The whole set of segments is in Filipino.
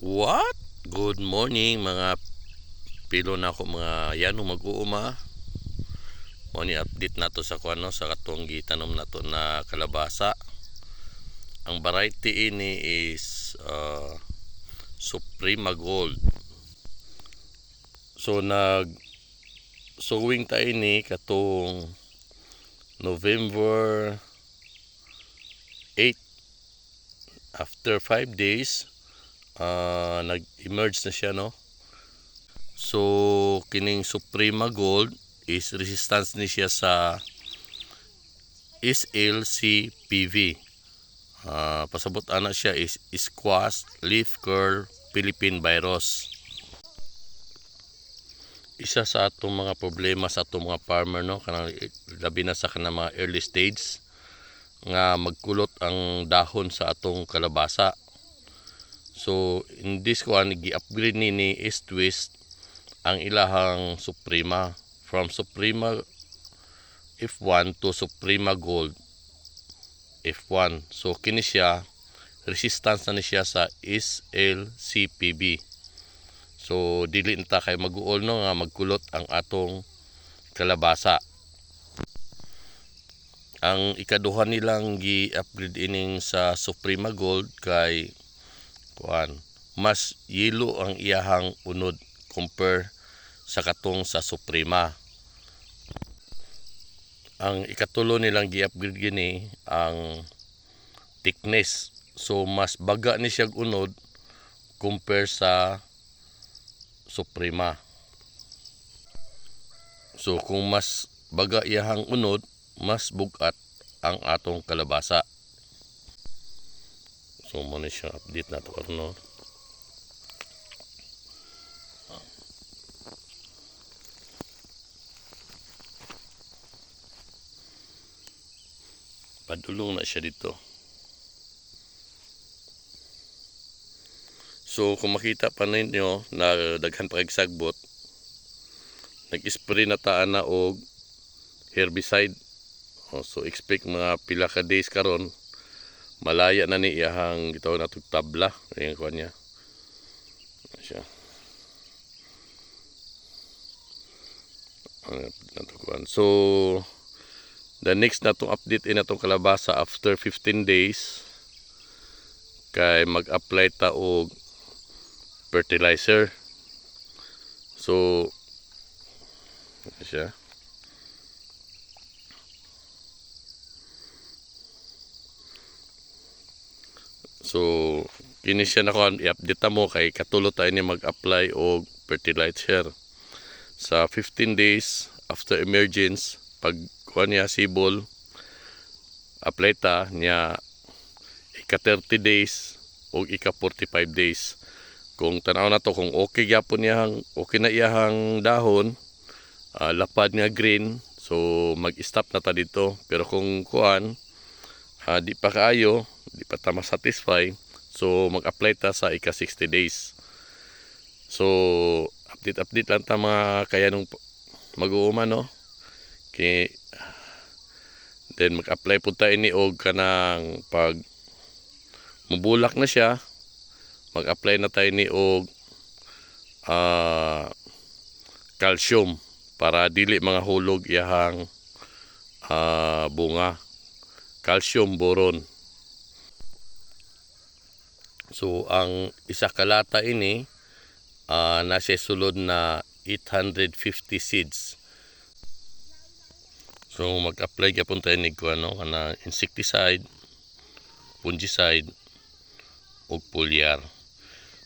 What? Good morning mga pilo na ako mga yano mag-uuma. Mo ni update nato sa kuano sa katong gitanom nato na kalabasa. Ang variety ini is Suprema Gold. So nag sowing ta ini katong November 8. After 5 days nag-emerge na siya, no. So kining Suprema Gold is resistance ni siya sa SLCPV. Pasabot ana siya is squash leaf curl Philippine virus. Isa sa atong mga problema sa atong mga farmer, no, kanang labi na sa kanang mga early stage nga magkulot ang dahon sa atong kalabasa. So in this one gi-upgrade ni East West ang ilahang Suprema from Suprema F1 to Suprema Gold F1. So kini siya resistance na ni siya sa SLCPV. So dili nta kay mag-uol, no, nga magkulot ang atong kalabasa. Ang ikaduha nilang gi-upgrade ining sa Suprema Gold kay mas yelo ang iyahang unod compare sa katong sa Suprema. Ang ikatulo nilang gi-upgrade gini ang thickness. So mas baga ni siya unod compare sa Suprema. So kung mas baga iyahang unod, mas bugat ang atong kalabasa. So mo ni siya update nato karon, no. Padulong na siya dito. So kung makita pa ninyo na daghan pa kay sagbot, nag-spray na taan na og herbicide. So expect mga pila ka days karon malaya na ni iyahang gitawag natong tabla ang kuan niya. Siya. So the next natong update in natong kalabasa after 15 days kay mag-apply ta og fertilizer. So siya. So kini siya na kon i-update ta mo kay katulo tayo ni mag-apply og fertilizer sa 15 days after emergence. Pag kuha niya sibol, apply ta niya ika 30 days o ika 45 days. Kung tanaw na to kung okay gyapon niyang okay na iyahang dahon, lapad nga green, so mag-stop na ta dito. Pero kung kuan di pa kaayo, di pa ta ma-satisfy, so mag-apply ta sa ika 60 days. So update lang ta mga kayanong mag-uuma, no. Okay. Then mag-apply po tayo ni og kanang pag mubulak na siya, mag-apply na tayo ni og calcium para dili mga hulog iyahang bunga. Calcium boron. So ang isa kalata ini nasa sulod na 850 seeds. So mag-apply gyapon tayo ni kuno kana insecticide, fungicide ug foliar.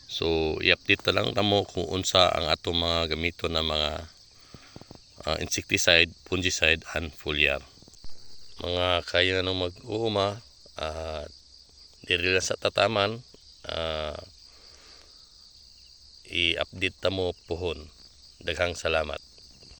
So i-update ta lang namo kung unsa ang atong mga gamito na mga insecticide, fungicide and foliar. Mga kaya nang mag-uuma diri lang sa tataman, i-update ta mo pohon. Daghang salamat.